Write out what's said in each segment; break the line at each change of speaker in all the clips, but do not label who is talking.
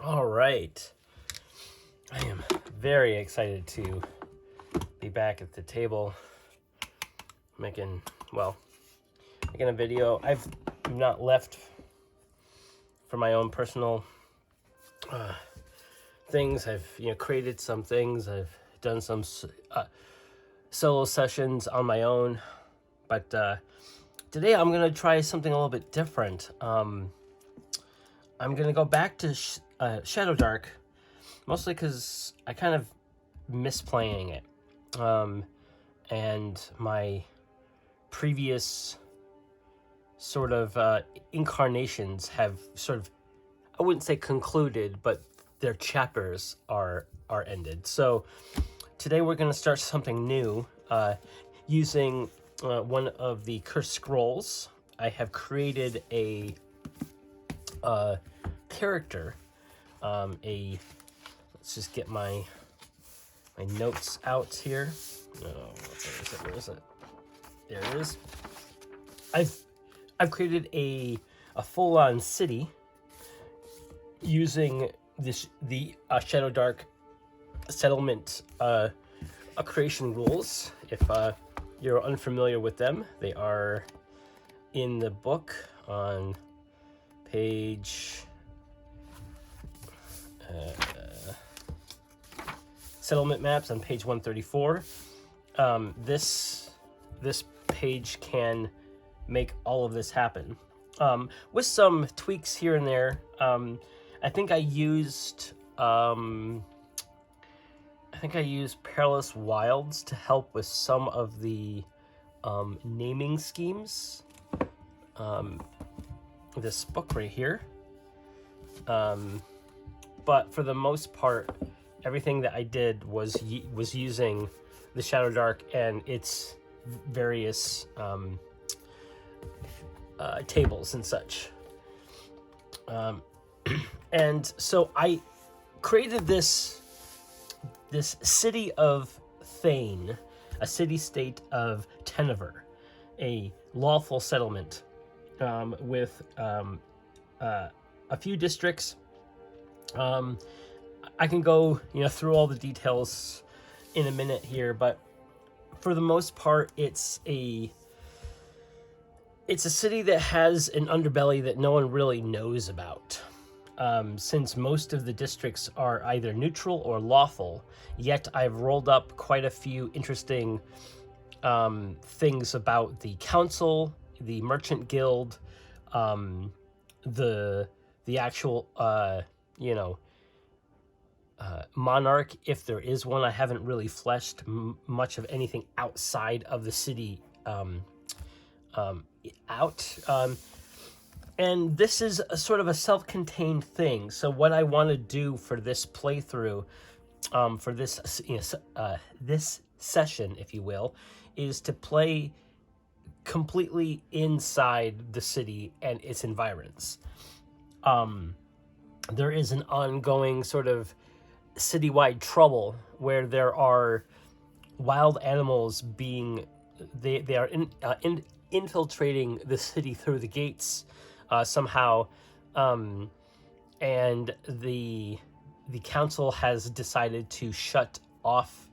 All right. I am very excited to be back at the table making, making a video. I've not left for my own personal things. I've, created some things. I've done some solo sessions on my own. But today I'm going to try something a little bit different. I'm going to go back to Shadowdark, mostly because I kind of miss playing it. And my previous sort of incarnations have sort of, I wouldn't say concluded, but their chapters are ended. So today we're going to start something new using one of the cursed scrolls. I have created a character. Let's just get my notes out here. Oh, where is it? There it is. I've created a full-on city using the Shadowdark settlement creation rules. If you're unfamiliar with them, they are in the book on page settlement maps on page 134. This page can make all of this happen with some tweaks here and there. I think I used Perilous Wilds to help with some of the naming schemes. This book right here. But for the most part, everything that I did was using the Shadowdark and its various tables and such. And so I created this city of Thane, a city-state of Tenever, a lawful settlement with a few districts. I can go, through all the details in a minute here, but for the most part, it's a city that has an underbelly that no one really knows about. Since most of the districts are either neutral or lawful, yet I've rolled up quite a few interesting things about the council, the merchant guild, the actual monarch, if there is one. I haven't really fleshed much of anything outside of the city out. And this is a sort of a self-contained thing. So what I want to do for this playthrough, for this this session, if you will, is to play completely inside the city and its environs. There is an ongoing sort of citywide trouble where there are wild animals being they are infiltrating the city through the gates somehow, and the council has decided to shut off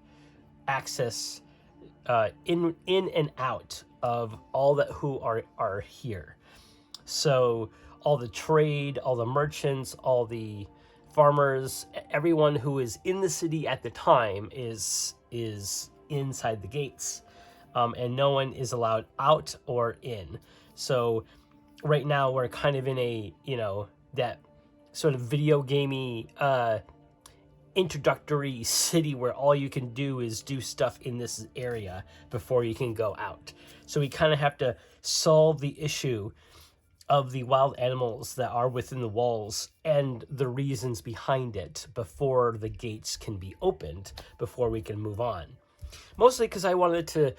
access in and out of all that who are here. So all the trade, all the merchants, all the farmers, everyone who is in the city at the time is inside the gates, and no one is allowed out or in. So right now we're kind of in a that sort of video gamey introductory city where all you can do is do stuff in this area before you can go out. So we kind of have to solve the issue of the wild animals that are within the walls and the reasons behind it before the gates can be opened, before we can move on. Mostly because I wanted to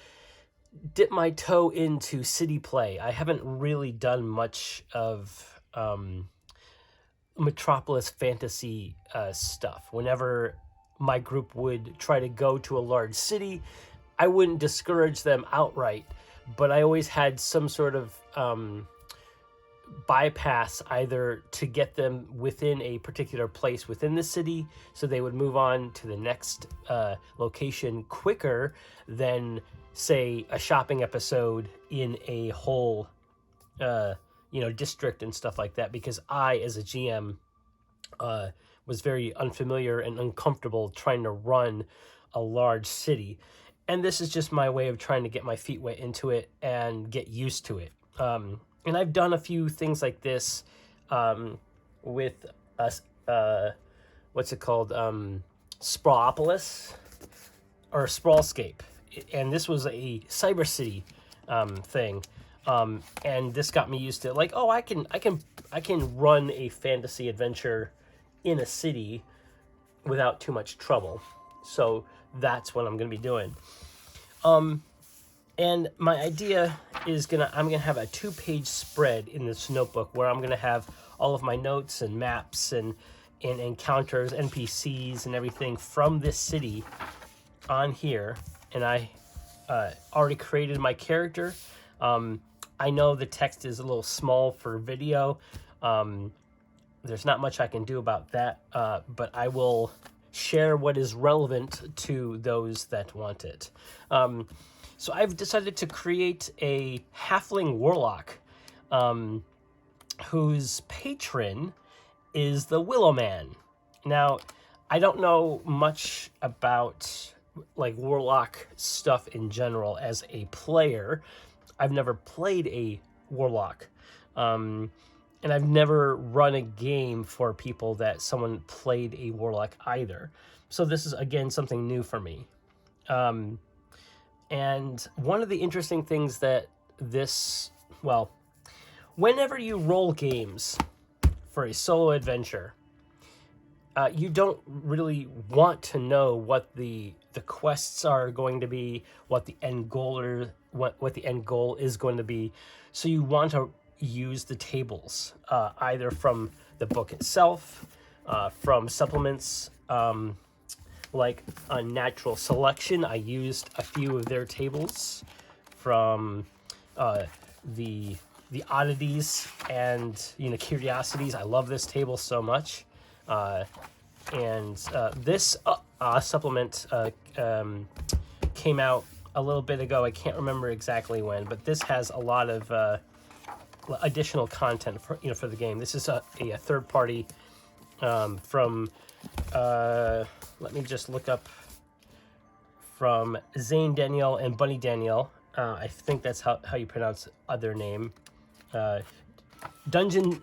dip my toe into city play. I haven't really done much of Metropolis fantasy stuff. Whenever my group would try to go to a large city, I wouldn't discourage them outright, but I always had some sort of bypass either to get them within a particular place within the city, so they would move on to the next location quicker than, say, a shopping episode in a whole district and stuff like that, because I, as a GM, was very unfamiliar and uncomfortable trying to run a large city. And this is just my way of trying to get my feet wet into it and get used to it. And I've done a few things like this with us. What's it called? Sprawlopolis or Sprawlscape, and this was a Cyber City thing. And this got me used to, like, oh, I can run a fantasy adventure in a city without too much trouble. So that's what I'm going to be doing. And my idea is I'm gonna have a 2-page spread in this notebook where I'm gonna have all of my notes and maps and encounters, NPCs and everything from this city on here. And I already created my character. I know the text is a little small for video. There's not much I can do about that, but I will share what is relevant to those that want it. So I've decided to create a halfling warlock whose patron is the Willow Man. Now, I don't know much about like warlock stuff in general as a player. I've never played a warlock. And I've never run a game for people that someone played a warlock either. So this is, again, something new for me. And one of the interesting things that whenever you roll games for a solo adventure, you don't really want to know what the quests are going to be, what the end goal is going to be. So you want to use the tables, either from the book itself, from supplements, like Unnatural Selection. I used a few of their tables from the oddities and curiosities. I love this table so much, and this supplement came out a little bit ago. I can't remember exactly when, but this has a lot of additional content for the game. This is a third party from let me just look up, from Zane Daniel and Bunny Daniel. I think that's how you pronounce other name. Dungeon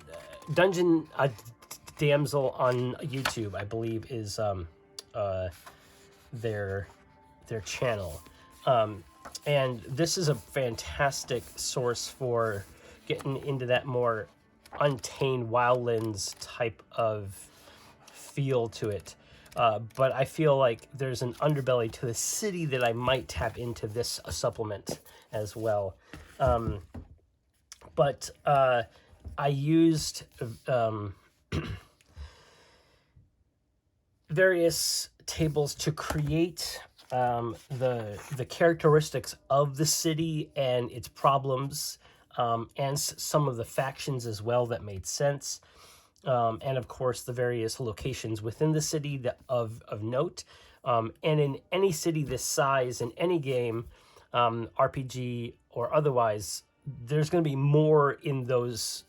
Damsel on YouTube, I believe, is their channel. And this is a fantastic source for getting into that more Untamed Wildlands type of feel to it. But I feel like there's an underbelly to the city that I might tap into this supplement as well. But I used various tables to create the characteristics of the city and its problems, and some of the factions as well that made sense. And of course the various locations within the city of note. And in any city this size, in any game, RPG or otherwise, there's going to be more in those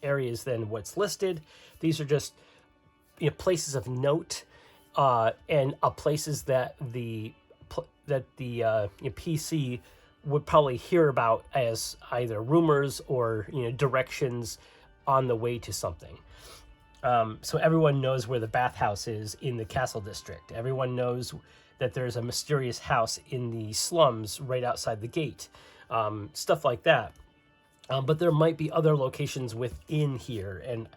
areas than what's listed. These are just places of note, and places that the PC would probably hear about as either rumors or directions on the way to something. So everyone knows where the bathhouse is in the castle district. Everyone knows that there's a mysterious house in the slums right outside the gate. Stuff like that. But there might be other locations within here, and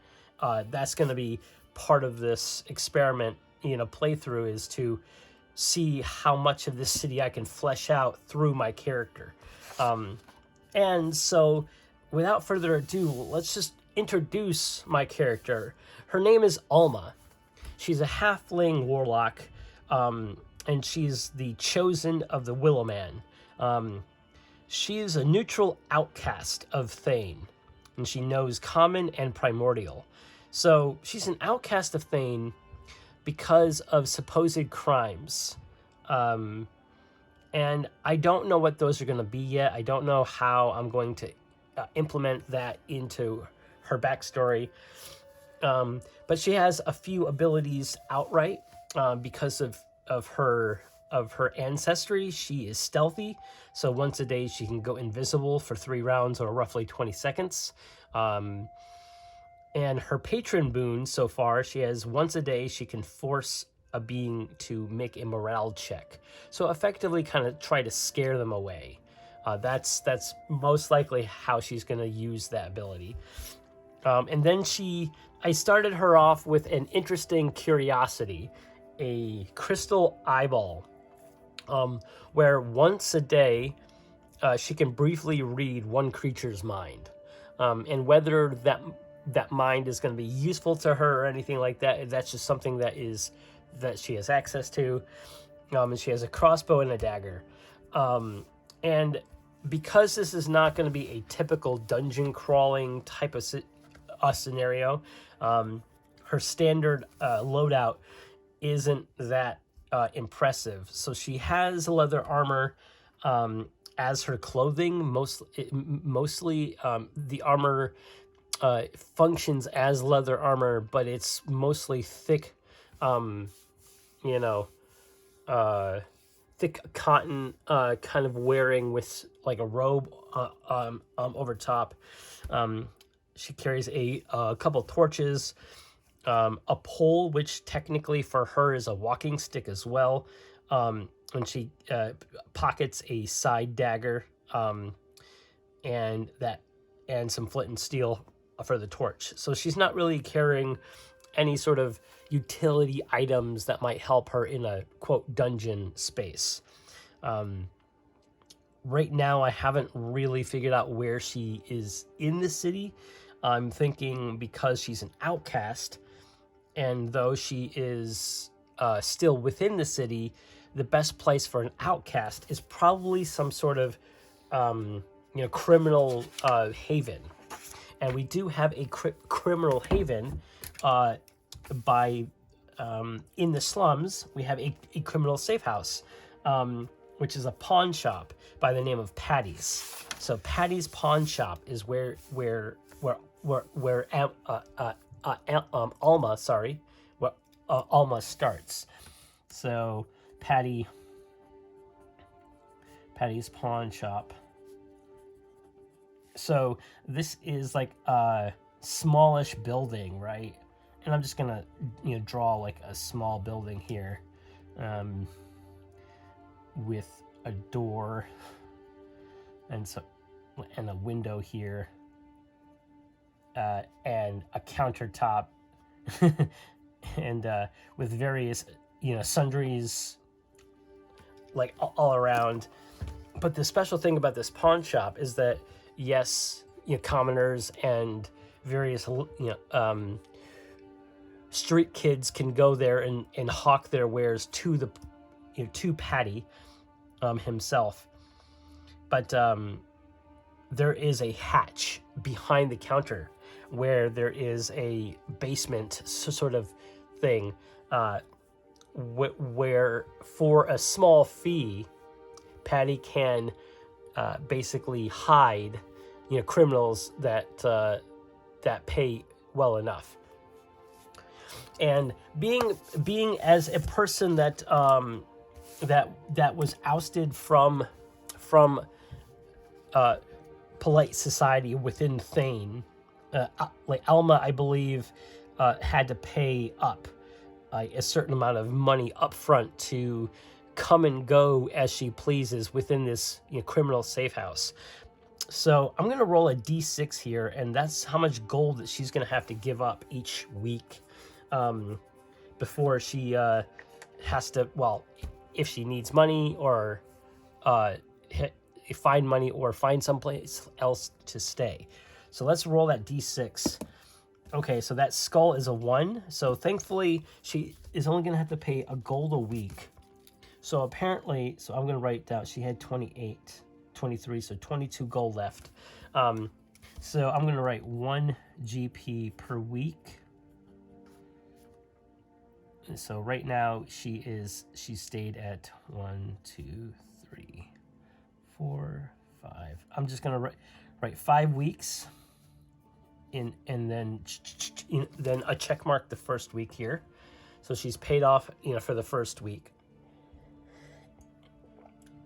that's going to be part of this experiment, playthrough, is to see how much of this city I can flesh out through my character. And so, without further ado, let's just introduce my character. Her name is Alma. She's a halfling warlock, and she's the chosen of the Willow Man. She is a neutral outcast of Thane. and she knows common and primordial. So she's an outcast of Thane because of supposed crimes. And I don't know what those are going to be yet. I don't know how I'm going to implement that into her backstory. But she has a few abilities outright because of her ancestry. She is stealthy, so once a day she can go invisible for 3 rounds or roughly 20 seconds. And her patron boon so far, she has once a day she can force a being to make a morale check. So effectively kind of try to scare them away. That's most likely how she's going to use that ability. And then I started her off with an interesting curiosity, a crystal eyeball, where once a day she can briefly read one creature's mind. And whether that mind is going to be useful to her or anything like that, that's just something that she has access to. And she has a crossbow and a dagger. And because this is not going to be a typical dungeon crawling type of scenario, her standard loadout isn't that impressive. So she has leather armor as her clothing. Mostly the armor functions as leather armor, but it's mostly thick, thick cotton, kind of wearing with like a robe over top. She carries a couple torches, a pole, which technically for her is a walking stick as well. And she pockets a side dagger, and some flint and steel for the torch. So she's not really carrying any sort of utility items that might help her in a quote dungeon space. Right now, I haven't really figured out where she is in the city. I'm thinking because she's an outcast, and though she is still within the city, the best place for an outcast is probably some sort of criminal haven. And we do have a criminal haven in the slums. We have a criminal safe house, which is a pawn shop by the name of Patty's. So Patty's Pawn Shop is where Alma starts. So Patty's Pawn Shop. So this is like a smallish building, right? And I'm just gonna draw like a small building here, with a door and a window here, and a countertop, and with various sundries like all around. But the special thing about this pawn shop is that yes, commoners and various street kids can go there and hawk their wares to to Patty himself. But there is a hatch behind the counter where there is a basement sort of thing, where for a small fee, Patty can basically hide criminals that pay well enough. And being as a person that was ousted from polite society within Thane, like Alma, I believe, had to pay up a certain amount of money up front to come and go as she pleases within this criminal safe house. So I'm going to roll a d6 here, and that's how much gold that she's going to have to give up each week before she has to, well, if she needs money or find money or find someplace else to stay. So let's roll that d6. Okay, so that skull is a 1. So thankfully, she is only going to have to pay a gold a week. So apparently, so I'm going to write down, she had 28, 23, so 22 gold left. So I'm going to write 1 GP per week. And so right now she stayed at 1, 2, 3, 4, 5. I'm just going to write 5 weeks in, and then a check mark the first week here. So she's paid off, for the first week.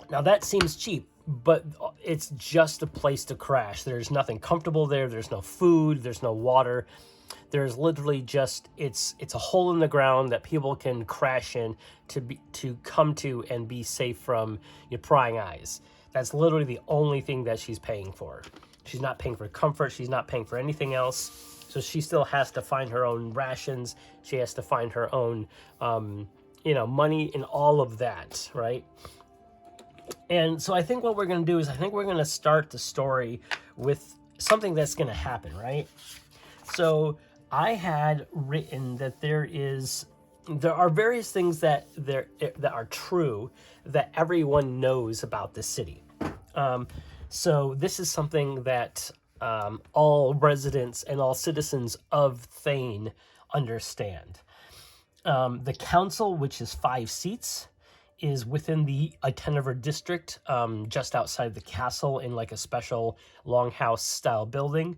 Now that seems cheap, but it's just a place to crash. There's nothing comfortable there. There's no food. There's no water. There's literally just it's a hole in the ground that people can crash in to come to and be safe from your prying eyes. That's literally the only thing that she's paying for. She's not paying for comfort. She's not paying for anything else. So she still has to find her own rations. She has to find her own, money and all of that, right? And so I think what we're going to do is I think we're going to start the story with something that's going to happen, right? So I had written that there are various things that are true that everyone knows about the city. So this is something that all residents and all citizens of Thane understand. The council, which is 5 seats, is within the Itennever district, just outside the castle in like a special longhouse style building.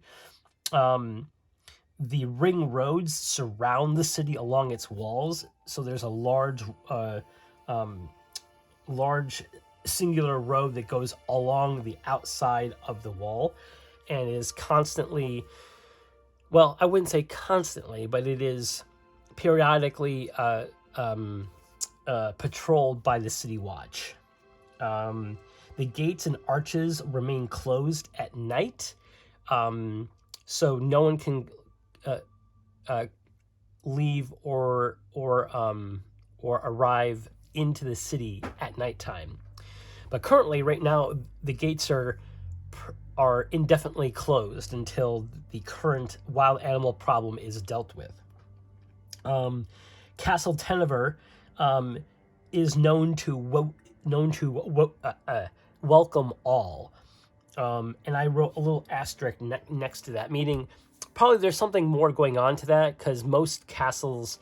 The ring roads surround the city along its walls, so there's a large singular road that goes along the outside of the wall and is constantly, well, I wouldn't say constantly, but it is periodically patrolled by the City Watch. The gates and arches remain closed at night, so no one can leave or arrive into the city at nighttime. But currently, right now, the gates are indefinitely closed until the current wild animal problem is dealt with. Castle Tennever is known to welcome all, and I wrote a little asterisk next to that, meaning probably there's something more going on to that, because most castles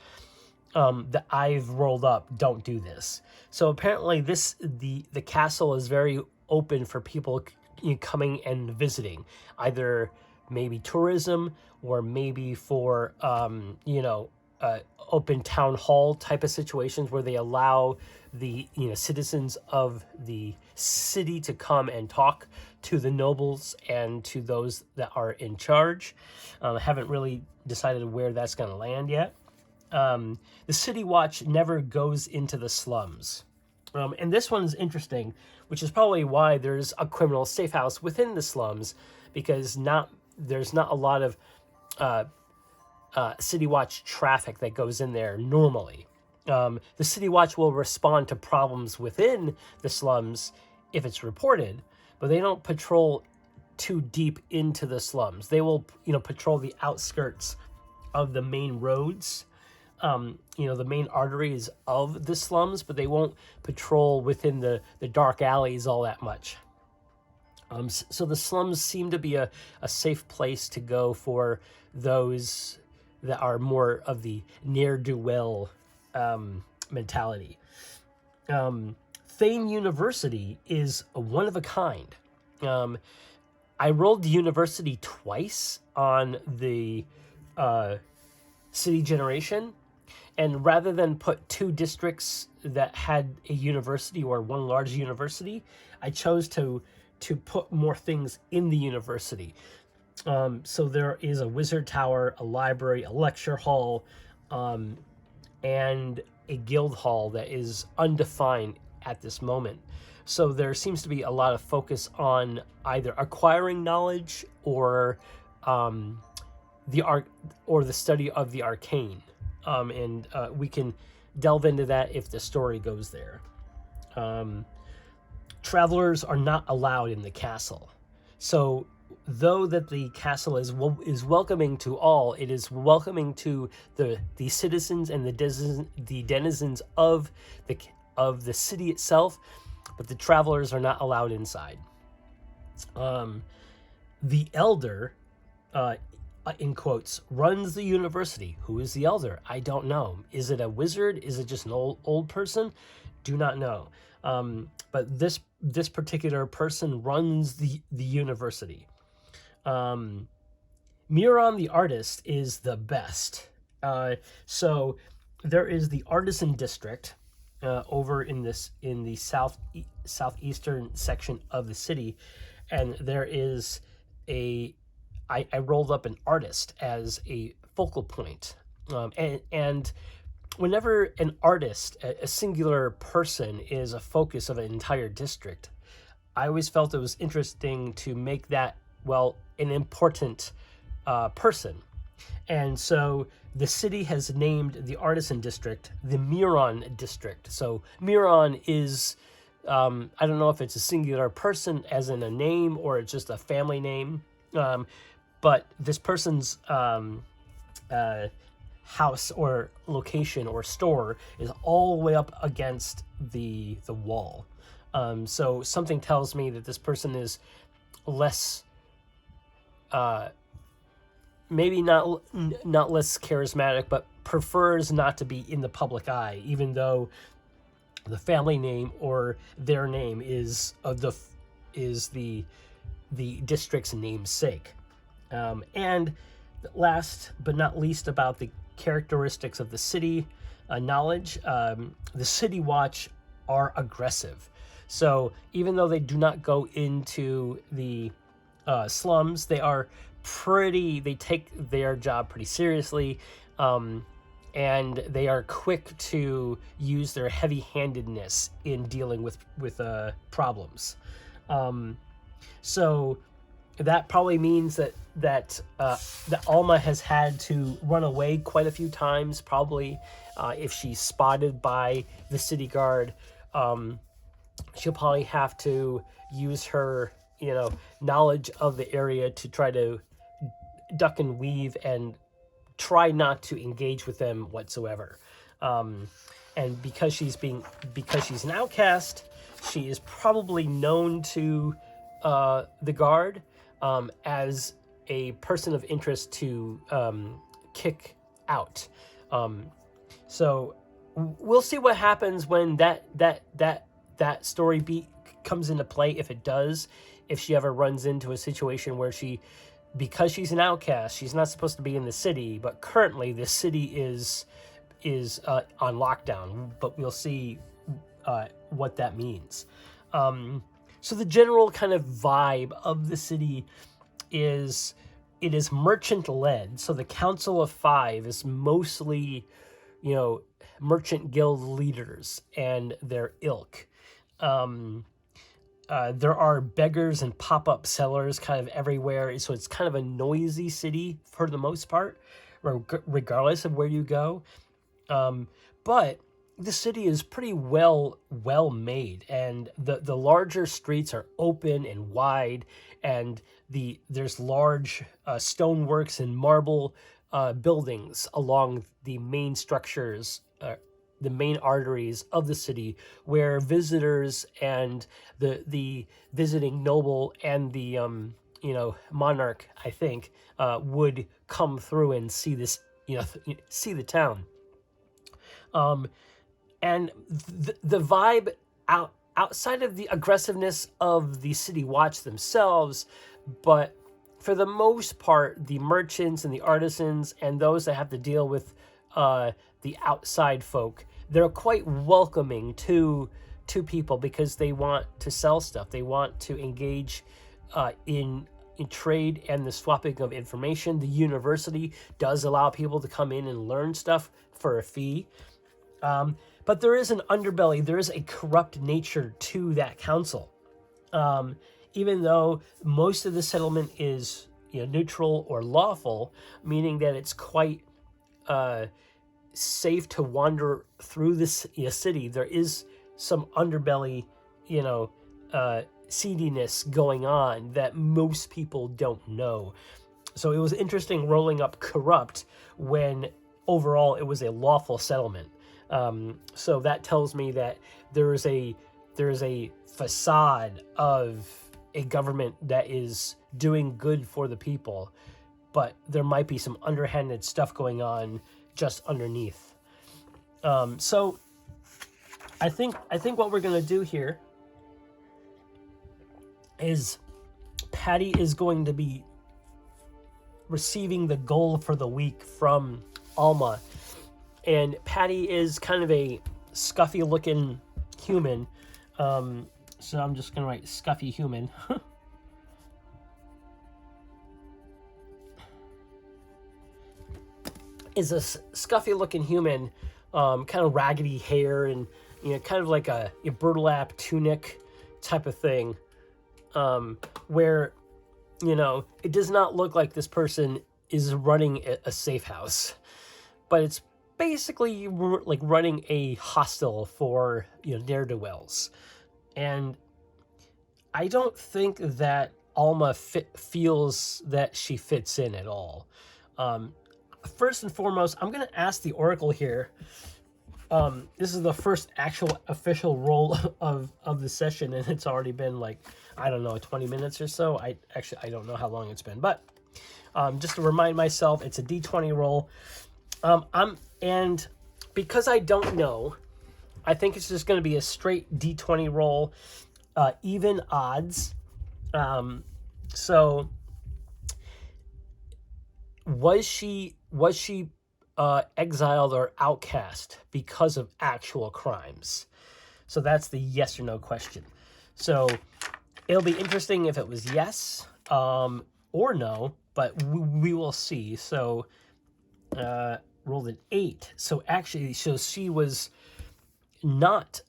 that I've rolled up don't do this. So apparently the castle is very open for people coming and visiting, either maybe tourism or maybe for open town hall type of situations where they allow the citizens of the city to come and talk to the nobles and to those that are in charge. I haven't really decided where that's going to land yet. The City Watch never goes into the slums. And this one's interesting, which is probably why there's a criminal safe house within the slums, because there's not a lot of City Watch traffic that goes in there normally. The City Watch will respond to problems within the slums if it's reported, but they don't patrol too deep into the slums. They will, patrol the outskirts of the main roads, the main arteries of the slums, but they won't patrol within the dark alleys all that much. So the slums seem to be a safe place to go for those that are more of the ne'er-do-well mentality. Thane University is one of a kind. I rolled the university twice on the city generation, and rather than put 2 districts that had a university or one large university, I chose to put more things in the university. So there is a wizard tower, a library, a lecture hall, and a guild hall that is undefined at this moment. So there seems to be a lot of focus on either acquiring knowledge or the art or the study of the arcane. And we can delve into that if the story goes there. Travelers are not allowed in the castle. So though that the castle is welcoming to all, it is welcoming to the citizens and the denizens of the city itself, but the travelers are not allowed inside. The elder, in quotes, runs the university. Who is the elder? I don't know. Is it a wizard? Is it just an old person? Do not know. But this particular person runs the university. Muron the artist is the best. So there is the artisan district over in the southeastern section of the city, and there is I rolled up an artist as a focal point, and whenever an artist, a singular person, is a focus of an entire district, I always felt it was interesting to make that, well, an important person. And so the city has named the artisan district the Muron district. So Muron is, I don't know if it's a singular person as in a name or it's just a family name. But this person's house or location or store is all the way up against the wall. So something tells me that this person is less, maybe not less charismatic, but prefers not to be in the public eye, even though the family name or their name is the district's namesake. And last but not least, about the characteristics of the city knowledge, the City Watch are aggressive. So even though they do not go into the slums, they take their job pretty seriously, and they are quick to use their heavy-handedness in dealing with problems. So that probably means that Alma has had to run away quite a few times, probably. If she's spotted by the city guard, she'll probably have to use her, knowledge of the area to try to duck and weave and try not to engage with them whatsoever. And because she's an outcast, she is probably known to the guard as a person of interest to kick out. So we'll see what happens when that story beat comes into play, if it does. If she ever runs into a situation where because she's an outcast, she's not supposed to be in the city, but currently the city is on lockdown. But we'll see what that means. So the general kind of vibe of the city is it is merchant led. So the Council of Five is mostly, merchant guild leaders and their ilk. There are beggars and pop-up sellers kind of everywhere. So it's kind of a noisy city for the most part, regardless of where you go. But the city is pretty well made, and the larger streets are open and wide, and there's large stoneworks and marble buildings along the main structures, the main arteries of the city, where visitors and the visiting noble and the monarch, I think, would come through and see this, see the town. And the vibe outside of the aggressiveness of the City Watch themselves, but for the most part, the merchants and the artisans and those that have to deal with the outside folk, they're quite welcoming to people because they want to sell stuff. They want to engage in trade and the swapping of information. The university does allow people to come in and learn stuff for a fee. But there is an underbelly, there is a corrupt nature to that council. Even though most of the settlement is neutral or lawful, meaning that it's quite safe to wander through this city, there is some underbelly, seediness going on that most people don't know. So it was interesting rolling up corrupt when overall it was a lawful settlement. So that tells me that there is a facade of a government that is doing good for the people, but there might be some underhanded stuff going on just underneath. So I think what we're gonna do here is Patty is going to be receiving the goal for the week from Alma, and Patty is kind of a scuffy looking human. So I'm just gonna write scuffy human. Is a scuffy looking human, kind of raggedy hair and kind of like a burlap tunic type of thing, where it does not look like this person is running a safe house, but it's basically like running a hostel for ne'er-do-wells. And I don't think that Alma feels that she fits in at all. First and foremost, I'm going to ask the Oracle here. This is the first actual official roll of the session, and it's already been like, I don't know, 20 minutes or so. I don't know how long it's been, but just to remind myself, it's a D20 roll. And because I don't know, I think it's just going to be a straight D20 roll, even odds. So was she exiled or outcast because of actual crimes? So that's the yes or no question. So it'll be interesting if it was yes or no, but we will see. So rolled an 8. So actually, so she was not.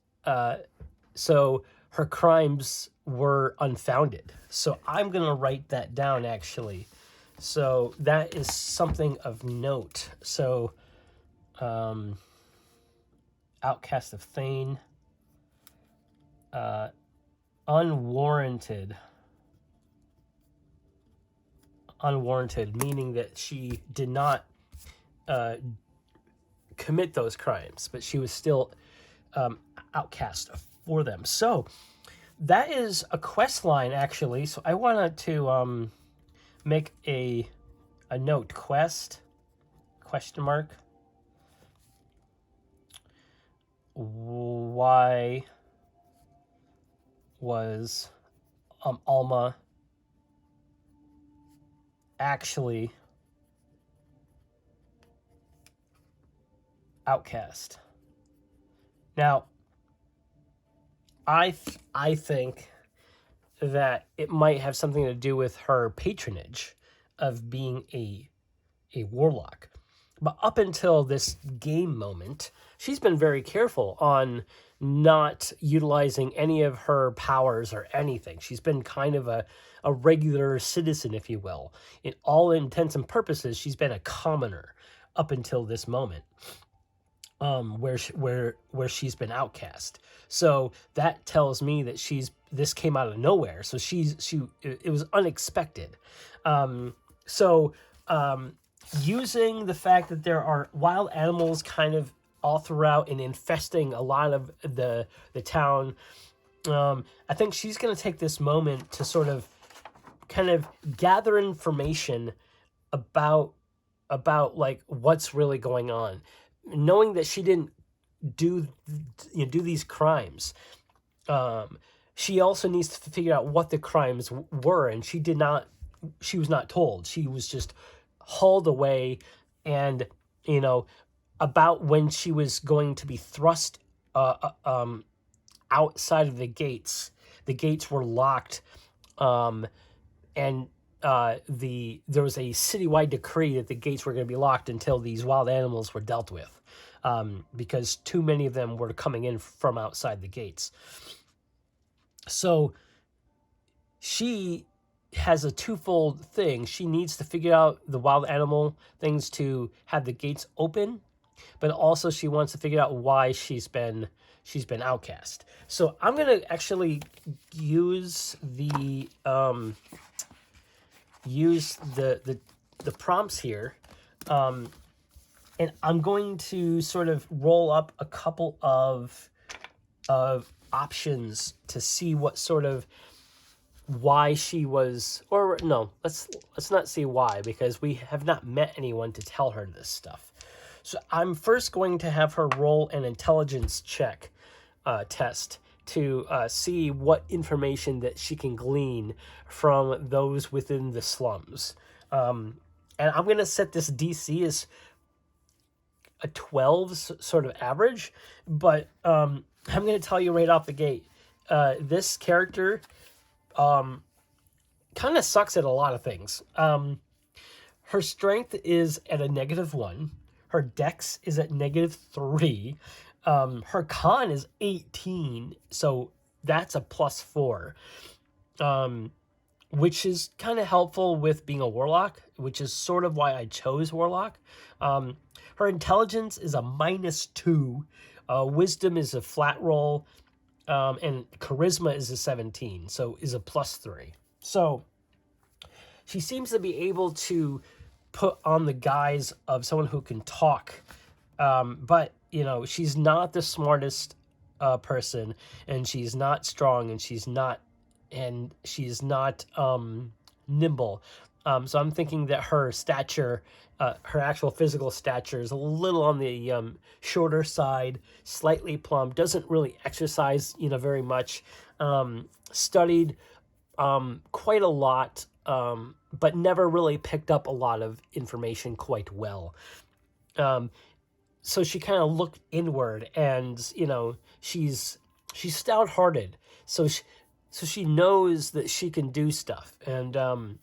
So her crimes were unfounded. So I'm gonna write that down actually. So that is something of note. So, outcast of Thane, unwarranted, meaning that she did not commit those crimes, but she was still outcast for them. So that is a quest line actually. So I wanted to make a note. Quest ? Why was Alma actually outcast? Now, I think that it might have something to do with her patronage of being a warlock. But up until this game moment, she's been very careful on not utilizing any of her powers or anything. She's been kind of a regular citizen, if you will. In all intents and purposes, she's been a commoner up until this moment, where she's been outcast. So that tells me that this came out of nowhere. So it was unexpected. Using the fact that there are wild animals kind of all throughout and infesting a lot of the town, I think she's going to take this moment to sort of kind of gather information about like what's really going on, knowing that she didn't do these crimes. She also needs to figure out what the crimes were, and she was not told. She was just hauled away, and about when she was going to be thrust outside of the gates. The gates were locked, and there was a citywide decree that the gates were going to be locked until these wild animals were dealt with, because too many of them were coming in from outside the gates. So she has a twofold thing. She needs to figure out the wild animal things to have the gates open, but also she wants to figure out why she's been outcast. So I'm gonna actually use the prompts here, and I'm going to sort of roll up a couple of options to see what sort of why she was, or no, let's not see why, because we have not met anyone to tell her this stuff. So I'm first going to have her roll an intelligence check test to see what information that she can glean from those within the slums. And I'm going to set this DC as a 12 sort of average, but I'm going to tell you right off the gate, this character kind of sucks at a lot of things. Her strength is at a -1. Her dex is at -3. Her con is 18, so that's a +4, which is kind of helpful with being a warlock, which is sort of why I chose warlock. Her intelligence is a -2. Wisdom is a flat roll, and charisma is a 17, so is a +3. So she seems to be able to put on the guise of someone who can talk, but you know, she's not the smartest person, and she's not strong, and she's not nimble. So I'm thinking that her stature, her actual physical stature, is a little on the shorter side, slightly plump, doesn't really exercise, very much. Studied quite a lot, but never really picked up a lot of information quite well. So she kind of looked inward, and she's stout-hearted. So she knows that she can do stuff, and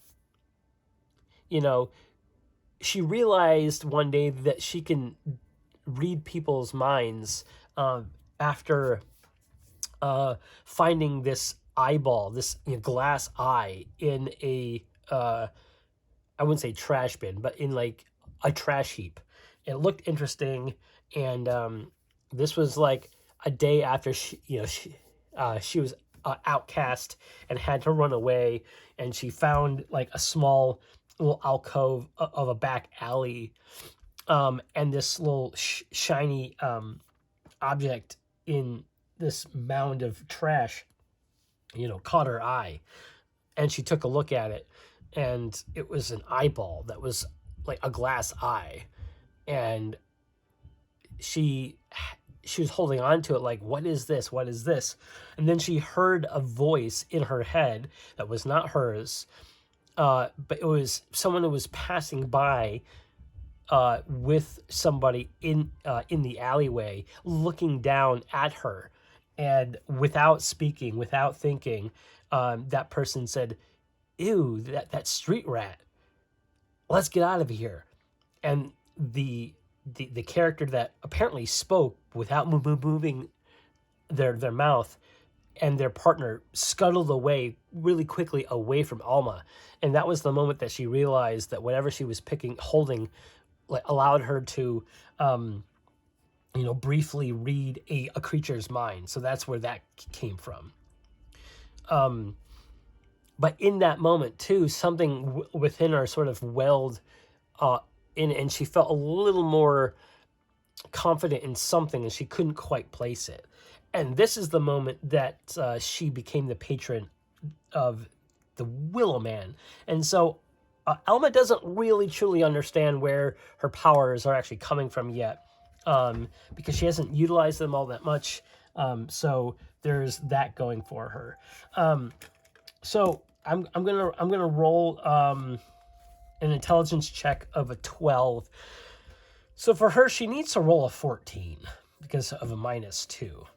she realized one day that she can read people's minds after finding this eyeball, this glass eye in a I wouldn't say trash bin, but in like a trash heap. It looked interesting, and this was like a day after she was outcast and had to run away, and she found like a small little alcove of a back alley, and this little shiny object in this mound of trash, caught her eye, and she took a look at it, and it was an eyeball that was like a glass eye, and she was holding on to it like, what is this, and then she heard a voice in her head that was not hers, but it was someone who was passing by with somebody in the alleyway, looking down at her, and without speaking, without thinking, that person said, "Ew, that street rat. Let's get out of here." And the character that apparently spoke without moving their mouth, and their partner scuttled away really quickly away from Alma, and that was the moment that she realized that whatever she was holding, like, allowed her to briefly read a creature's mind. So that's where that came from. But in that moment too, something within her sort of welled in, and she felt a little more confident in something, and she couldn't quite place it. And this is the moment that she became the patron of the Willow Man. And so Alma doesn't really truly understand where her powers are actually coming from yet, because she hasn't utilized them all that much. So there's that going for her. So I'm gonna roll an intelligence check of a 12. So for her, she needs to roll a 14 because of a -2.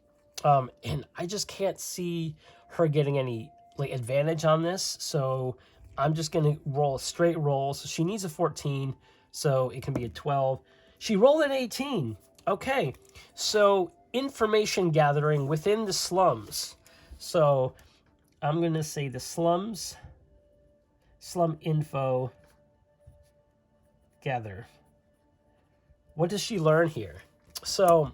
And I just can't see her getting any like advantage on this. So I'm just gonna roll a straight roll. So she needs a 14, so it can be a 12. She rolled an 18. Okay, so information gathering within the slums. So I'm gonna say the slum info gather. What does she learn here? So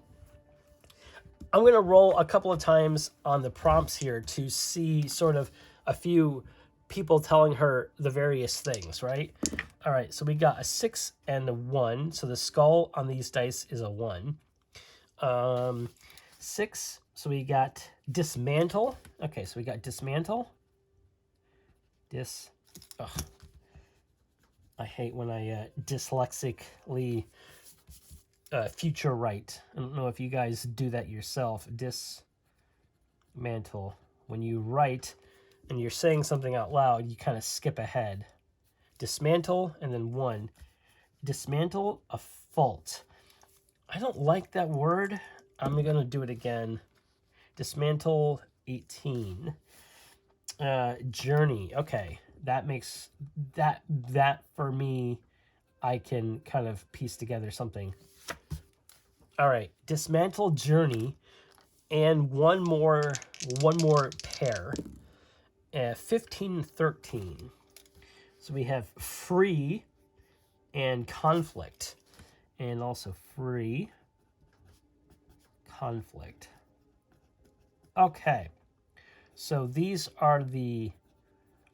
I'm going to roll a couple of times on the prompts here to see sort of a few people telling her the various things, right? All right, so we got a 6 and a 1. So the skull on these dice is a 1. 6, so we got dismantle. Okay, so we got dismantle. Ugh. I hate when I dyslexically future write. I don't know if you guys do that yourself. Dismantle. When you write and you're saying something out loud, you kind of skip ahead. Dismantle and then 1. Dismantle a fault. I don't like that word. I'm going to do it again. Dismantle 18. Journey. Okay. That makes that for me, I can kind of piece together something. All right. Dismantle journey and one more pair. 15, 13. So we have free and conflict. And also free conflict. Okay. So these are the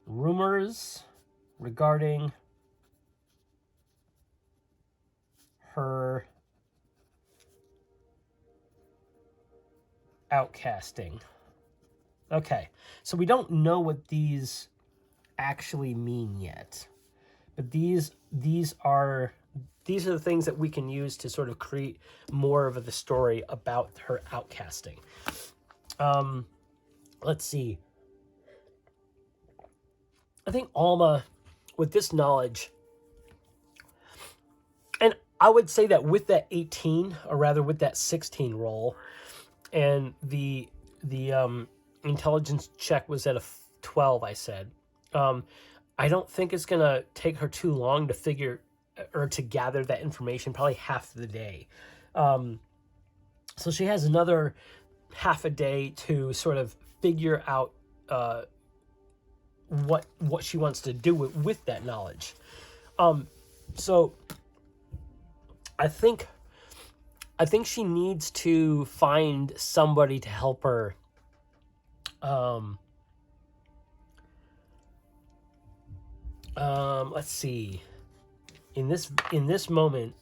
rumors regarding her outcasting. Okay. So we don't know what these actually mean yet. But these are the things that we can use to sort of create more of the story about her outcasting. Let's see. I think Alma, with this knowledge, and I would say that with that 18, or rather with that 16 roll, and the intelligence check was at a 12, I said. I don't think it's going to take her too long to figure or to gather that information, probably half the day. So she has another half a day to sort of figure out what she wants to do with that knowledge. So I think she needs to find somebody to help her let's see. In this moment,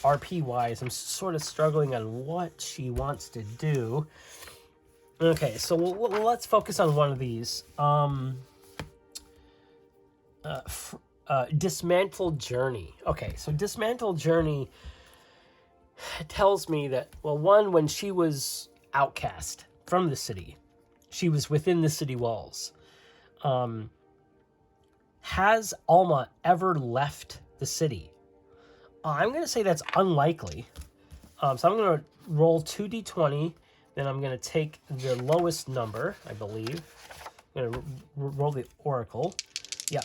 RP wise, I'm sort of struggling on what she wants to do. Okay, so let's focus on one of these. Dismantle journey. Okay, so dismantle journey tells me that, well, one, when she was outcast from the city, she was within the city walls. Has Alma ever left the city? I'm going to say that's unlikely. So I'm going to roll 2d20. Then I'm going to take the lowest number, I believe. I'm going to roll the oracle. Yeah.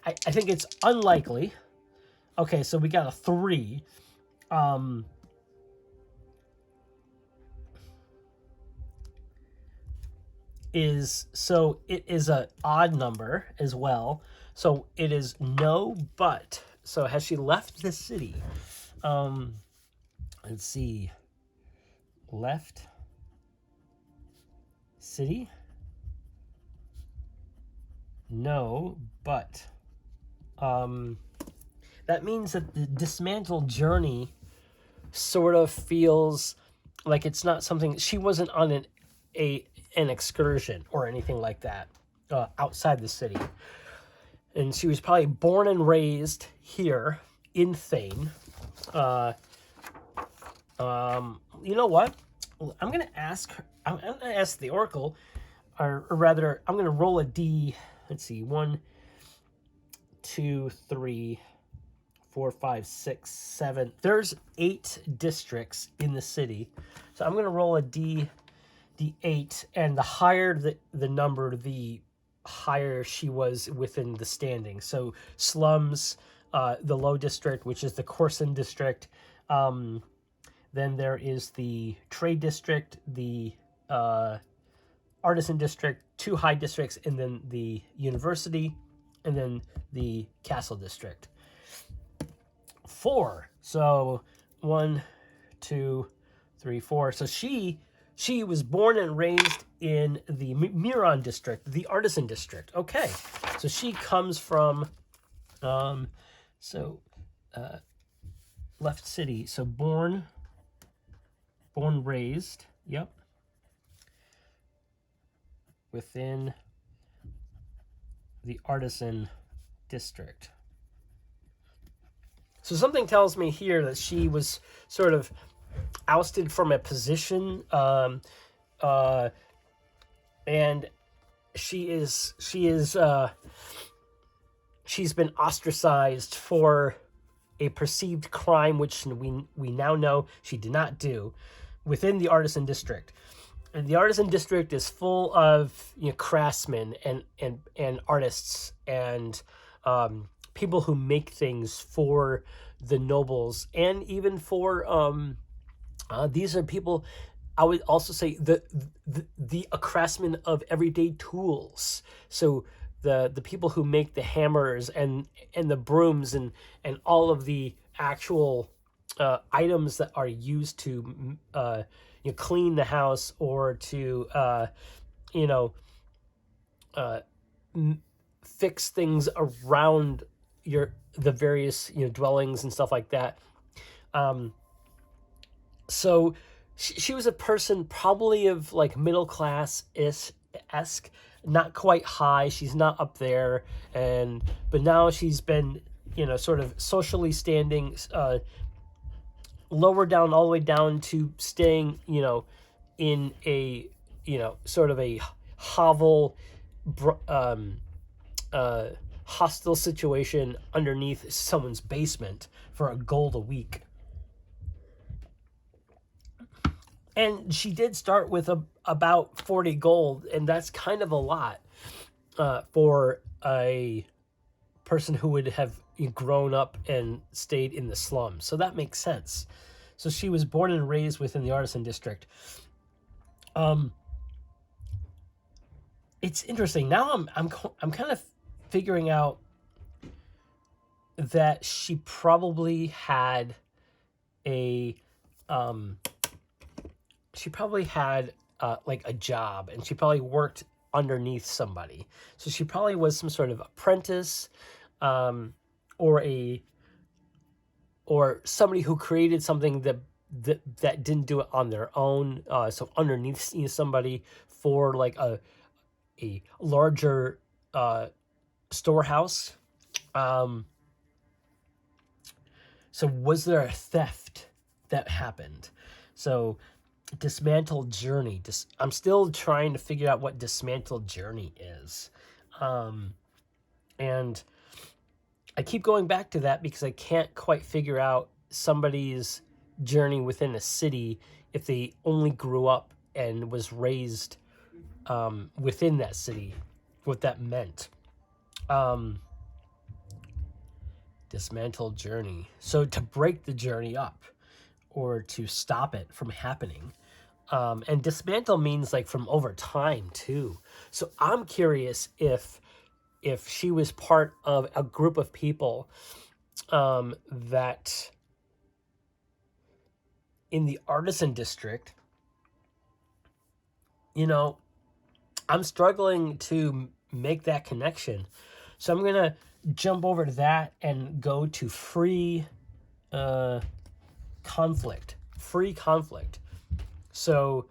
I think it's unlikely. Okay, so we got a 3. So it is an odd number as well. So it is no, but. So has she left the city? Let's see. Left city? No, but. That means that the dismantle journey sort of feels like it's not something. She wasn't on an excursion or anything like that outside the city. And she was probably born and raised here in Thane. You know what? I'm going to ask her. I'm going to ask the Oracle, or rather, I'm going to roll a D. Let's see. 1, 2, 3, 4, 5, 6, 7. There's 8 districts in the city. So I'm going to roll a D8, and the higher the number, the higher she was within the standing. So slums, the low district, which is the Corson district. Then there is the trade district, the artisan district, 2 high districts, and then the university, and then the castle district. 4. So 1, 2, 3, 4. So she was born and raised in the Miron district, the artisan district. Okay, so she comes from, left city. So born, raised. Yep. Within the artisan district. So something tells me here that she was sort of ousted from a position, and she's been ostracized for a perceived crime, which we now know she did not do, within the artisan district. And the artisan district is full of craftsmen and artists and people who make things for the nobles, and even for these are people. I would also say the craftsmen of everyday tools. So the people who make the hammers and the brooms and all of the actual items that are used to clean the house or to fix things around the various dwellings and stuff like that. So she was a person probably of like middle class esque, not quite high. She's not up there, but now she's been sort of socially standing lower down, all the way down to staying in a sort of a hovel hostile situation underneath someone's basement for a gold a week. And she did start with about 40 gold, and that's kind of a lot for a person who would have grown up and stayed in the slums. So that makes sense. So she was born and raised within the artisan district. It's interesting. Now I'm kind of figuring out that she probably had a like a job, and she probably worked underneath somebody. So she probably was some sort of apprentice, or somebody who created something that didn't do it on their own. So underneath somebody for like a larger storehouse. So was there a theft that happened? So dismantled journey. I'm still trying to figure out what dismantled journey is. And I keep going back to that because I can't quite figure out somebody's journey within a city if they only grew up and was raised within that city, what that meant. Dismantled journey. So to break the journey up or to stop it from happening. And dismantle means like from over time too. So I'm curious if she was part of a group of people that in the artisan district, I'm struggling to make that connection. So I'm going to jump over to that and go to free conflict. Free conflict. So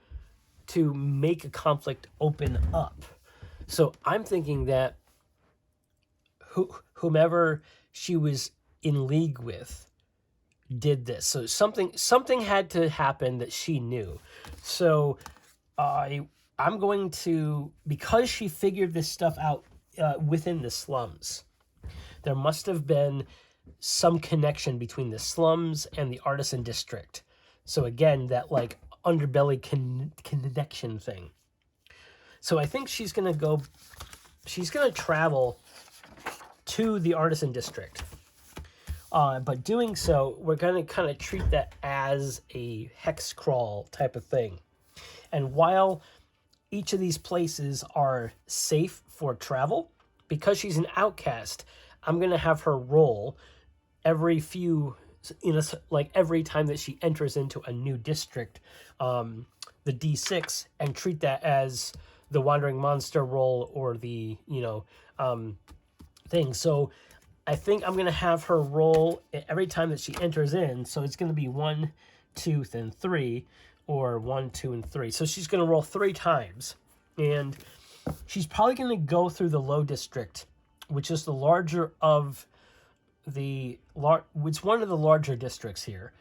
to make a conflict open up. So I'm thinking that whomever she was in league with did this. So something had to happen that she knew. So I'm going to, because she figured this stuff out within the slums, there must have been some connection between the slums and the artisan district. So again, that like underbelly connection thing. So I think she's going to travel to the artisan district. But doing so, we're going to kind of treat that as a hex crawl type of thing. And while each of these places are safe for travel, because she's an outcast, I'm going to have her roll every time that she enters into a new district, the D6, and treat that as the wandering monster roll or the, thing. So I think I'm going to have her roll every time that she enters in. So it's going to be 1, 2, then 3, or 1, 2, and 3. So she's going to roll 3 times. And she's probably going to go through the low district which is the larger of it's one of the larger districts here.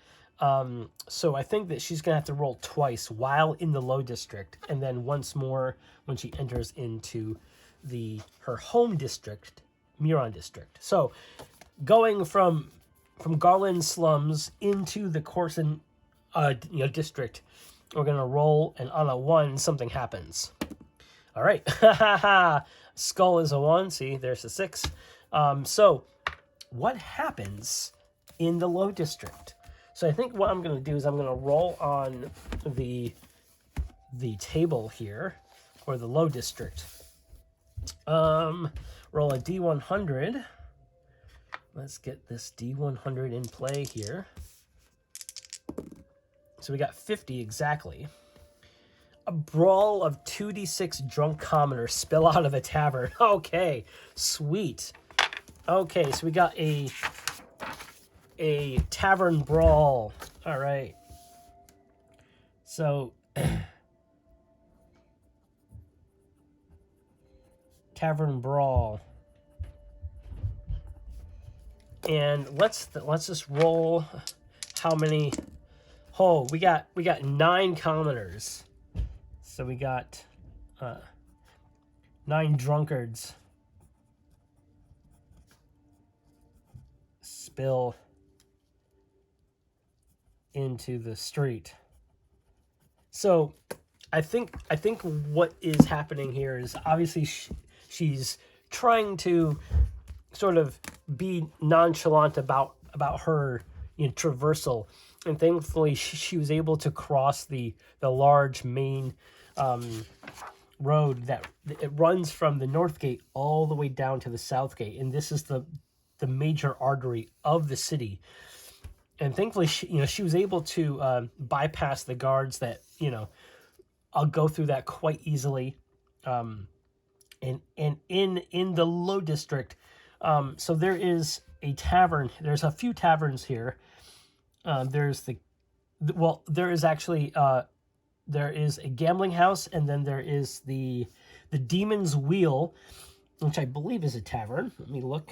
So I think that she's gonna have to roll twice while in the low district, and then once more when she enters into her home district, Miron district. So going from Garland slums into the Corson district, we're gonna roll, and on a 1 something happens. All right. Skull is a 1. See, there's a 6. So what happens in the low district? So I think what I'm going to do is I'm going to roll on the table here, or the low district. Roll a D100. Let's get this D100 in play here. So we got 50 exactly. A brawl of 2d6 drunk commoners spill out of a tavern. Okay, sweet. Okay, so we got a tavern brawl. All right. So tavern brawl. And let's just roll how many. Oh, we got 9 commoners. So we got 9 drunkards spill into the street. So I think what is happening here is obviously she's trying to sort of be nonchalant about her traversal, and thankfully she was able to cross the large main road that it runs from the north gate all the way down to the south gate, and this is the major artery of the city. And thankfully she was able to bypass the guards that I'll go through that quite easily. And in the low district, so there is a tavern. There's a few taverns here. There is a gambling house, and then there is the Demon's Wheel, which I believe is a tavern. Let me look.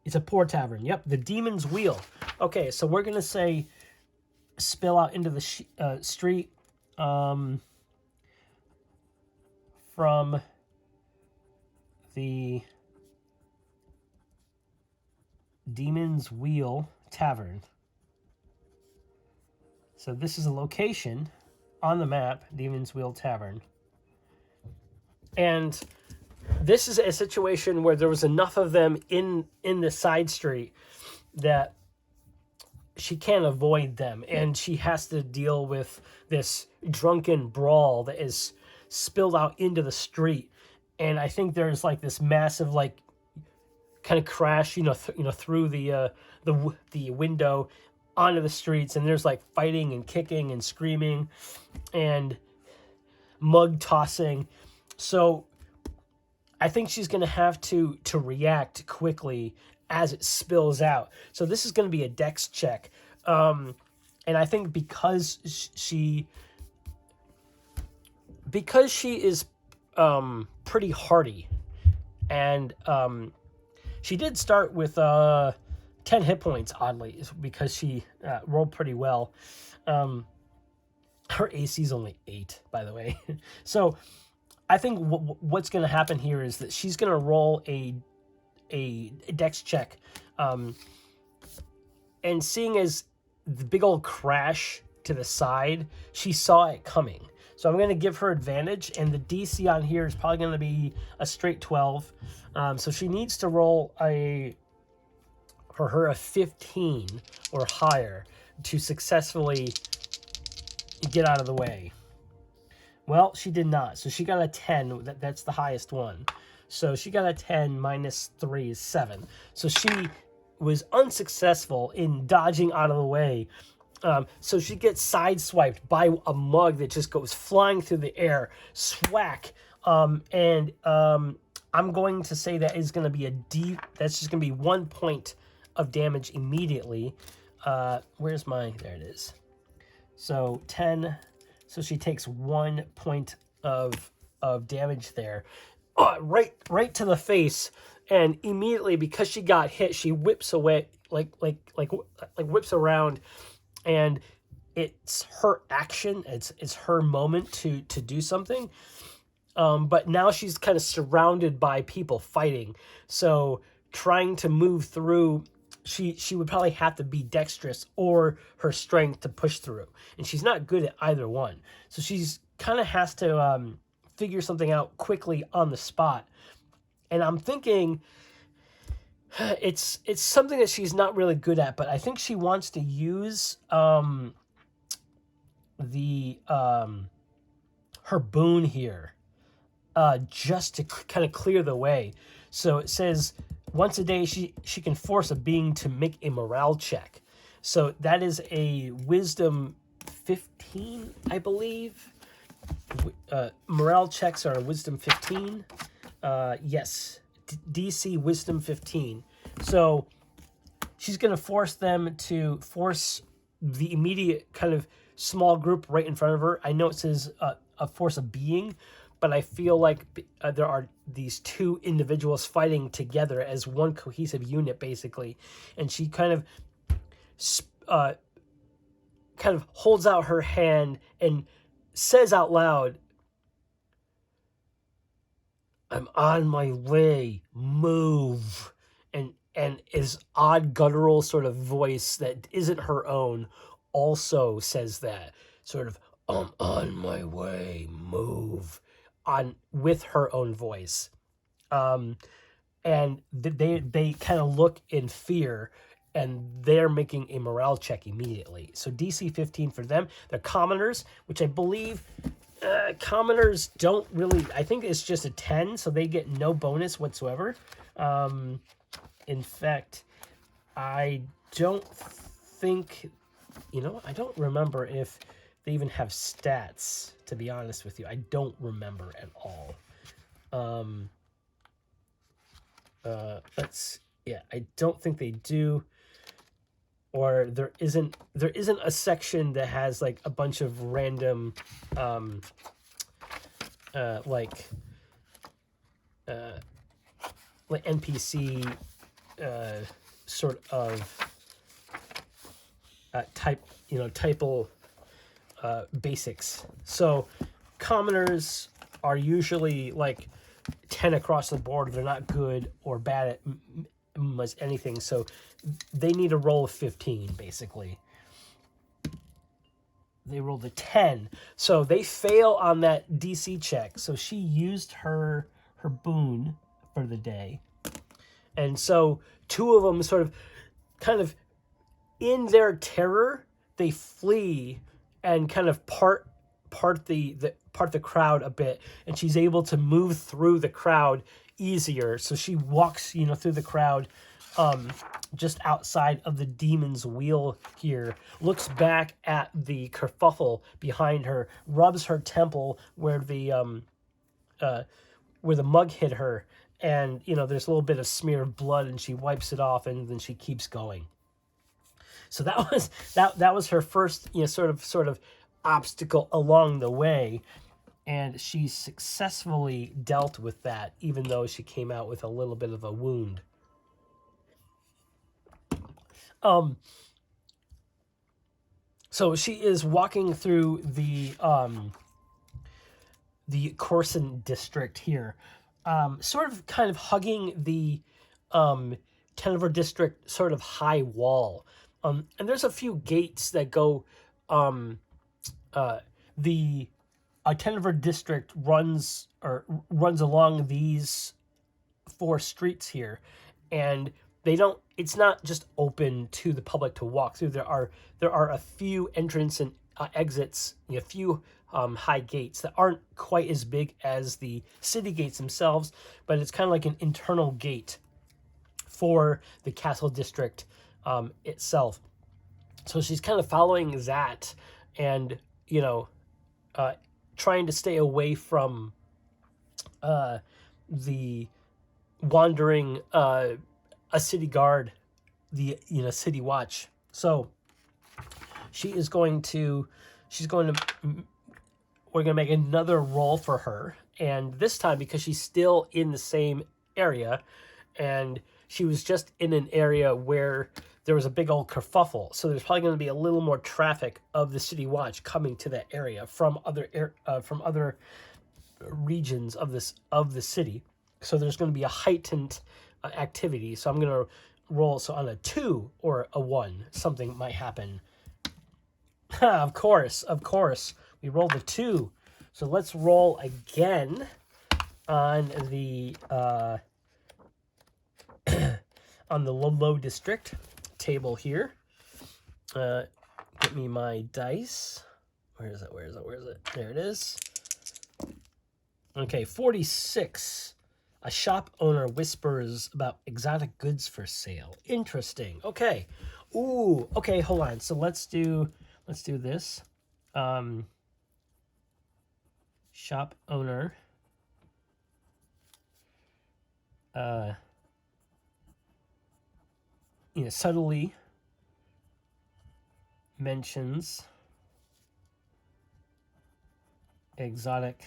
It's a poor tavern. Yep, the Demon's Wheel. Okay, so we're gonna say spill out into the street from the Demon's Wheel Tavern. So this is a location on the map, Demon's Wheel Tavern. And this is a situation where there was enough of them in the side street that she can't avoid them, and she has to deal with this drunken brawl that is spilled out into the street. And I think there's like this massive kind of crash, through the window onto the streets, and there's like fighting and kicking and screaming and mug tossing. So I think she's going to have to react quickly as it spills out. So this is going to be a dex check. And I think because she is pretty hardy, and she did start with 10 hit points, oddly, because she rolled pretty well. Her AC is only 8, by the way. So I think what's going to happen here is that she's going to roll a dex check, and seeing as the big old crash to the side, she saw it coming. So I'm going to give her advantage, and the DC on here is probably going to be a straight 12. So she needs to roll a 15 or higher to successfully get out of the way. Well, she did not. So she got a 10. That's the highest one. So she got a 10 minus 3 is 7. So she was unsuccessful in dodging out of the way. So she gets sideswiped by a mug that just goes flying through the air. Swack. And I'm going to say that is going to be that's just going to be 1 point of damage immediately. There it is. So 10. So she takes 1 point of damage there. right to the face, and immediately because she got hit, she whips away, like whips around, and it's her action. It's her moment to do something. But now she's kind of surrounded by people fighting, so trying to move through, she would probably have to be dexterous or her strength to push through, and she's not good at either one. So she's kind of has to figure something out quickly on the spot. And I'm thinking it's something that she's not really good at, but I think she wants to use the her boon here, just to kind of clear the way. So it says once a day she can force a being to make a morale check. So that is a wisdom 15, I believe. Morale checks are wisdom 15. Yes, DC wisdom 15. So she's going to force them to force the immediate kind of small group right in front of her. I know it says a force of being, but I feel like there are these two individuals fighting together as one cohesive unit, basically. And she kind of holds out her hand and says out loud, "I'm on my way, move." And his odd guttural sort of voice that isn't her own also says that, sort of, "I'm on my way, move," on with her own voice. And they kind of look in fear, and they're making a morale check immediately. So DC 15 for them. They're commoners, which I believe commoners don't really, I think it's just a 10, so they get no bonus whatsoever. In fact, I don't think, I don't remember if they even have stats, to be honest with you. I don't remember at all. I don't think they do. Or there isn't a section that has like a bunch of random like NPC sort of typal basics. So commoners are usually like 10 across the board. They're not good or bad at much anything, so they need a roll of 15, basically. They rolled a 10, so they fail on that DC check. So she used her boon for the day, and so two of them sort of kind of in their terror, they flee and kind of part the crowd a bit, and she's able to move through the crowd easier. So she walks, through the crowd, just outside of the demon's wheel here, looks back at the kerfuffle behind her, rubs her temple where the mug hit her, and there's a little bit of smear of blood, and she wipes it off, and then she keeps going. So that was her first sort of obstacle along the way, and she successfully dealt with that, even though she came out with a little bit of a wound. So she is walking through the Corson district here, sort of kind of hugging the Tenver district sort of high wall. And there's a few gates that go, the Tenver district runs along these 4 streets here, and it's not just open to the public to walk through. There are a few entrance and exits, a few high gates that aren't quite as big as the city gates themselves, but it's kind of like an internal gate for the castle district itself. So she's kind of following that, and trying to stay away from the wandering a city guard, the city watch. So we're going to make another roll for her, And this time, because she's still in the same area, and she was just in an area where there was a big old kerfuffle, so there's probably going to be a little more traffic of the City Watch coming to that area from other regions of the city. So there's going to be a heightened activity. So I'm going to roll. So on a 2 or a 1, something might happen. Of course, we rolled a 2. So let's roll again on the on the low district table here. Get me my dice. Where is it? There it is. Okay, 46. A shop owner whispers about exotic goods for sale. Interesting. Okay. Ooh, okay, hold on. So let's do this. Shop owner. Subtly mentions exotic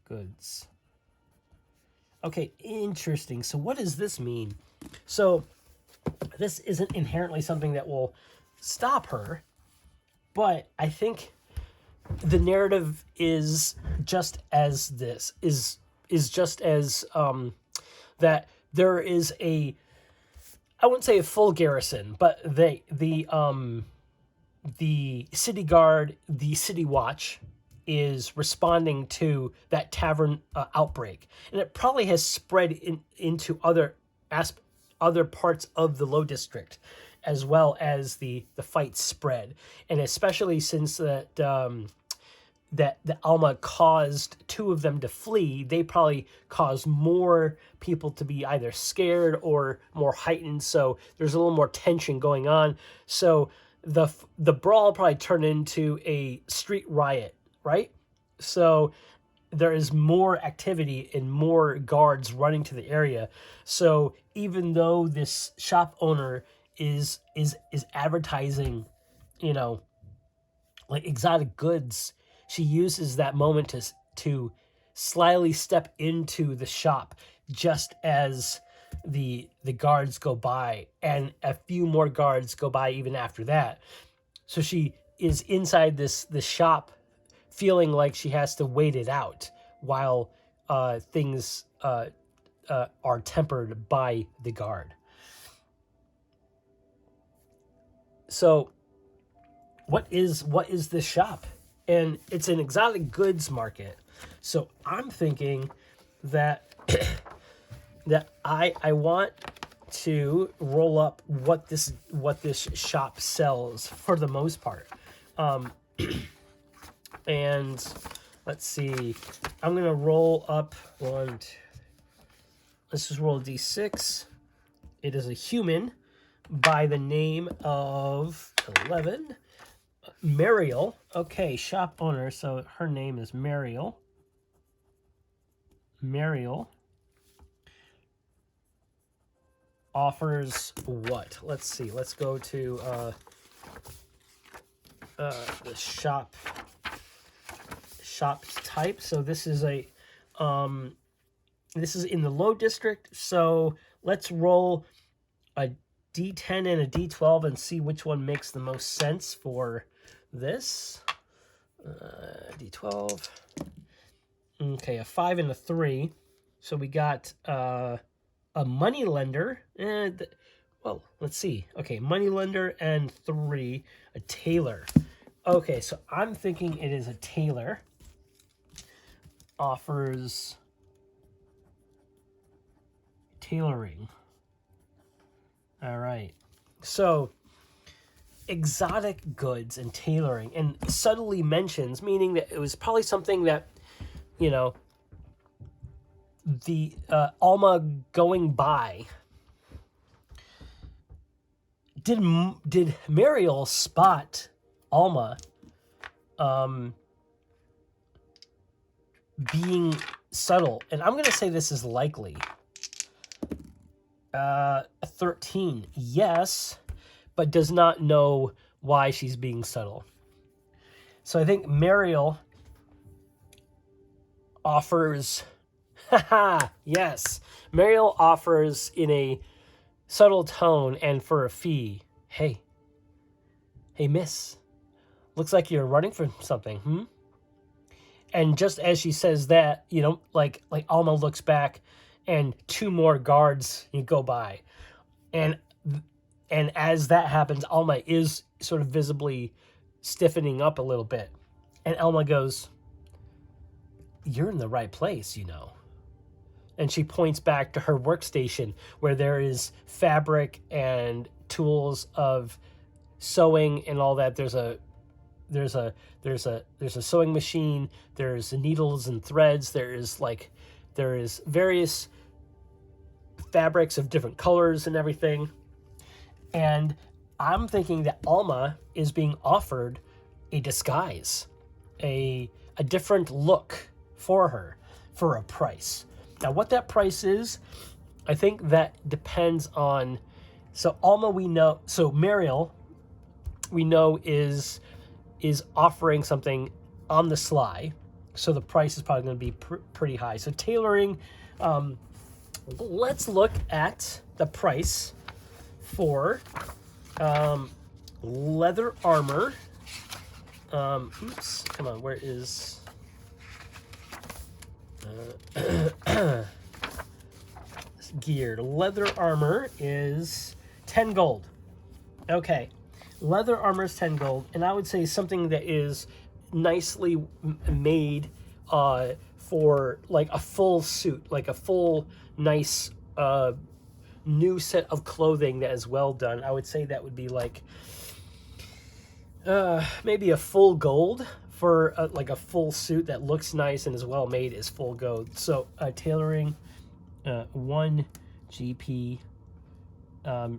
goods. Okay, interesting. So what does this mean? So this isn't inherently something that will stop her, but I think the narrative is just as this is just as that there is a, I wouldn't say a full garrison, but the city guard, the city watch, is responding to that tavern outbreak, and it probably has spread into other parts of the low district, as well as the fight spread, and especially since that the Alma caused 2 of them to flee, they probably caused more people to be either scared or more heightened. So there's a little more tension going on. So the brawl probably turned into a street riot, right? So there is more activity and more guards running to the area. So even though this shop owner is advertising, like exotic goods, she uses that moment to slyly step into the shop just as the guards go by, and a few more guards go by even after that. So she is inside this shop, feeling like she has to wait it out while things are tempered by the guard. So what is this shop? And it's an exotic goods market. So I'm thinking that that I want to roll up what this shop sells for the most part. And let's see. I'm gonna roll up 1, 2. Let's just roll a d6. It is a human by the name of 11. Mariel. Okay, shop owner. So her name is Mariel. Mariel offers what? Let's see. Let's go to the shop type. So this is a this is in the low district. So let's roll a d10 and a d12 and see which one makes the most sense for this. D12. Okay, a 5 and a 3. So we got a money lender. And well, let's see. Okay, money lender and 3, a tailor. Okay, so I'm thinking it is a tailor. Offers tailoring. All right. So exotic goods and tailoring, and subtly mentions, meaning that it was probably something that, the Alma going by. Did Mariel spot Alma being subtle? And I'm going to say this is likely. 13, yes, but does not know why she's being subtle. So I think Mariel offers, haha, yes. Mariel offers in a subtle tone and for a fee. Hey, miss, looks like you're running from something, And just as she says that, like Alma looks back and two more guards go by. And as that happens, Alma is sort of visibly stiffening up a little bit. And Alma goes, "You're in the right place, And she points back to her workstation where there is fabric and tools of sewing and all that. There's a sewing machine, there's needles and threads, there is various fabrics of different colors and everything. And I'm thinking that Alma is being offered a disguise, a different look for her for a price. Now, what that price is, I think that depends on... So Alma, we know... So Mariel, we know, is offering something on the sly. So the price is probably going to be pretty high. So tailoring, let's look at the price for leather armor. Oops, come on, where is... geared. Leather armor is 10 gold. Okay. Leather armor is 10 gold, and I would say something that is nicely made for like a full suit, like a full nice new set of clothing that is well done. I would say that would be like maybe a full gold for like a full suit that looks nice and is well made is full gold. So tailoring 1 GP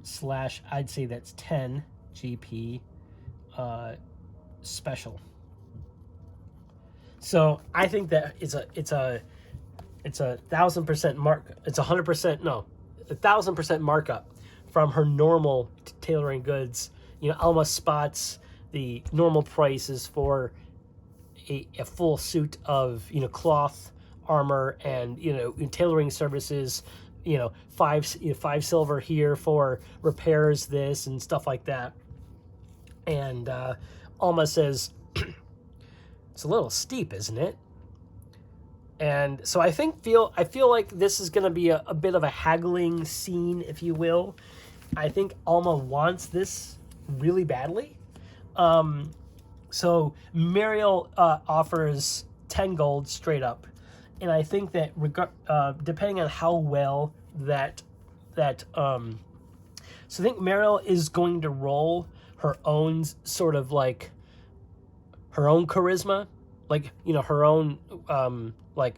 slash, I'd say that's 10 GP special. So I think that it's a 1,000% mark. It's 100%, no, 1,000% markup from her normal tailoring goods. Alma spots the normal prices for a full suit of cloth, armor, and tailoring services. 5 silver here for repairs, this and stuff like that. And Alma says, "It's a little steep, isn't it?" And so I feel like this is going to be a bit of a haggling scene, if you will. I think Alma wants this really badly. So Mariel offers 10 gold straight up. And I think that depending on how well so I think Mariel is going to roll her own sort of like her own charisma, like her own like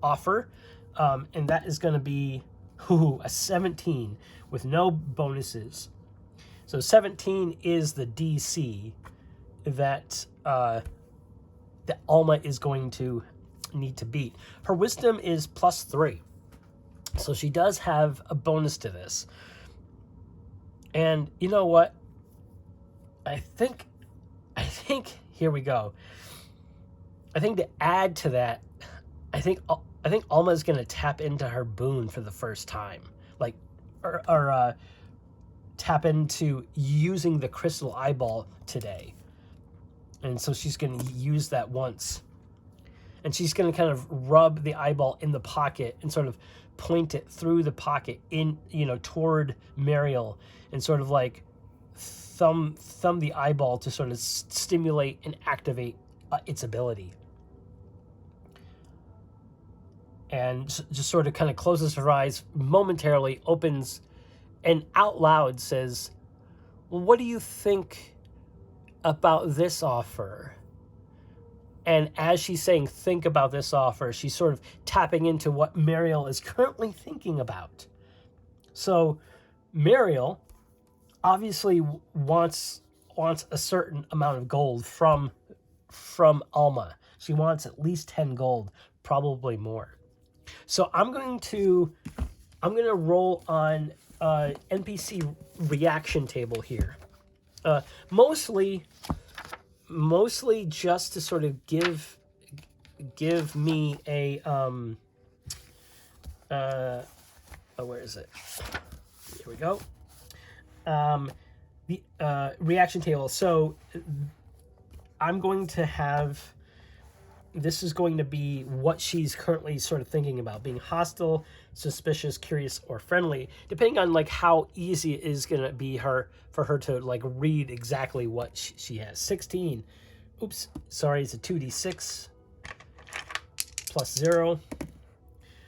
offer, and that is going to be a 17 with no bonuses. So 17 is the DC that Alma is going to need to beat. Her wisdom is +3, so she does have a bonus to this. And you know what? I think here we go. I think to add to that, I think Alma is going to tap into her boon for the first time, like or tap into using the crystal eyeball today. And so she's going to use that once. And she's going to kind of rub the eyeball in the pocket and sort of point it through the pocket in, toward Mariel, and sort of like thumb the eyeball to sort of stimulate and activate its ability. And just sort of kind of closes her eyes momentarily, opens, and out loud says, "Well, what do you think about this offer?" And as she's saying, "think about this offer," she's sort of tapping into what Mariel is currently thinking about. So Mariel obviously wants a certain amount of gold from Alma. She wants at least 10 gold, probably more. So I'm going to roll on NPC reaction table here. Mostly just to sort of give give me a where is it? Here we go. The reaction table. So I'm going to have, this is going to be what she's currently sort of thinking about: being hostile, suspicious, curious, or friendly, depending on like how easy it is going to be for her to like read exactly what she has. 16. Oops, sorry, it's a 2d6 plus 0.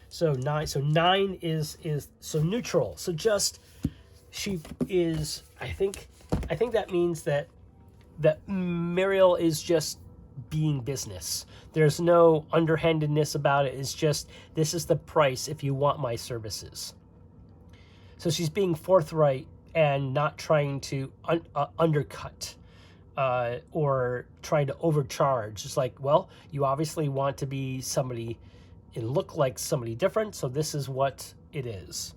So 9. So 9 is so neutral. So just, she is, I think that means that Muriel is just being business. There's no underhandedness about it. It's just, this is the price if you want my services. So she's being forthright and not trying to undercut or trying to overcharge. It's like, well, you obviously want to be somebody and look like somebody different, so this is what it is.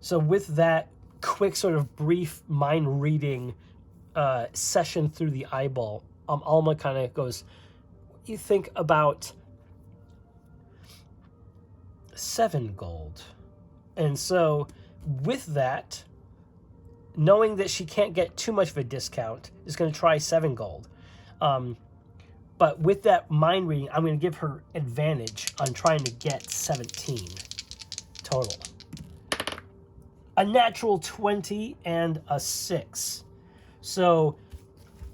So with that quick sort of brief mind reading session through the eyeball, Alma kind of goes, you think about 7 gold. And so with that, knowing that she can't get too much of a discount, is going to try 7 gold. But with that mind reading, I'm going to give her advantage on trying to get 17 total. A natural 20 and a 6. So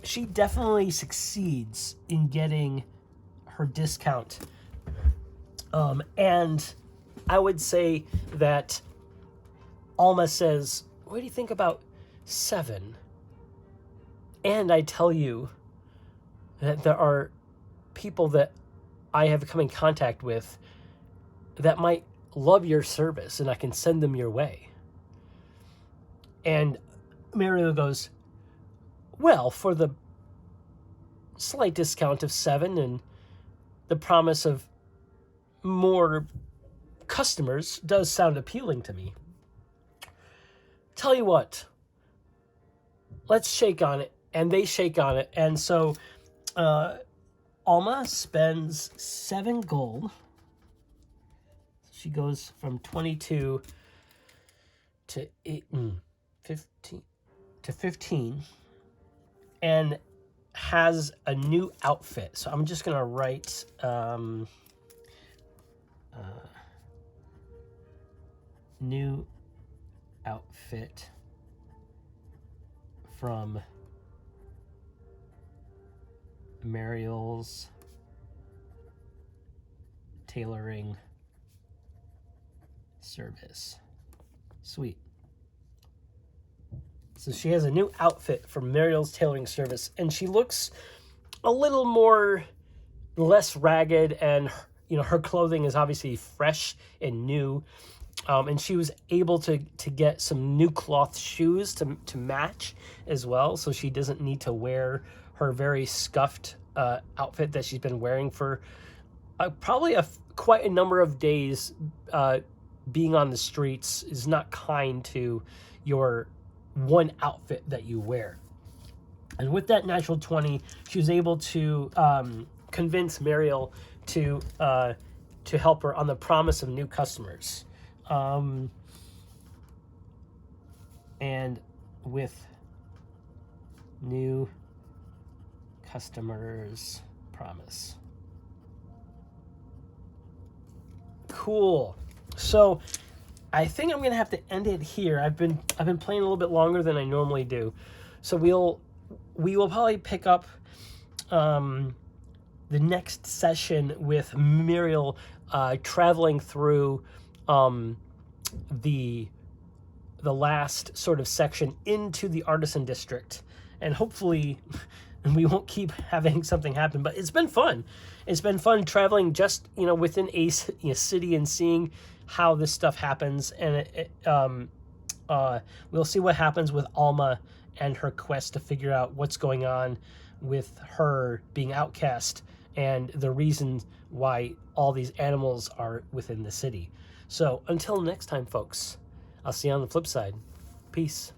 she definitely succeeds in getting her discount. And I would say that Alma says, what do you think about 7? And I tell you that there are people that I have come in contact with that might love your service, and I can send them your way. And Muriel goes, well, for the slight discount of 7 and the promise of more customers does sound appealing to me. Tell you what, let's shake on it. And they shake on it. And so Alma spends 7 gold. She goes from 22 to 15 and has a new outfit. So I'm just going to write new outfit from Muriel's tailoring service. Sweet. So she has a new outfit from Muriel's tailoring service, and she looks a little more, less ragged, and her clothing is obviously fresh and new. And she was able to get some new cloth shoes to match as well, so she doesn't need to wear her very scuffed outfit that she's been wearing for probably quite a number of days. Being on the streets is not kind to your one outfit that you wear. And with that natural 20, she was able to convince Muriel to help her on the promise of new customers. And with new customers promise. Cool. So I think I'm gonna have to end it here. I've been playing a little bit longer than I normally do, so we will probably pick up the next session with Muriel traveling through the last sort of section into the artisan district, and hopefully we won't keep having something happen. But it's been fun. It's been fun traveling just within a city and seeing how this stuff happens, and we'll see what happens with Alma and her quest to figure out what's going on with her being outcast and the reason why all these animals are within the city. So until next time, folks, I'll see you on the flip side. Peace.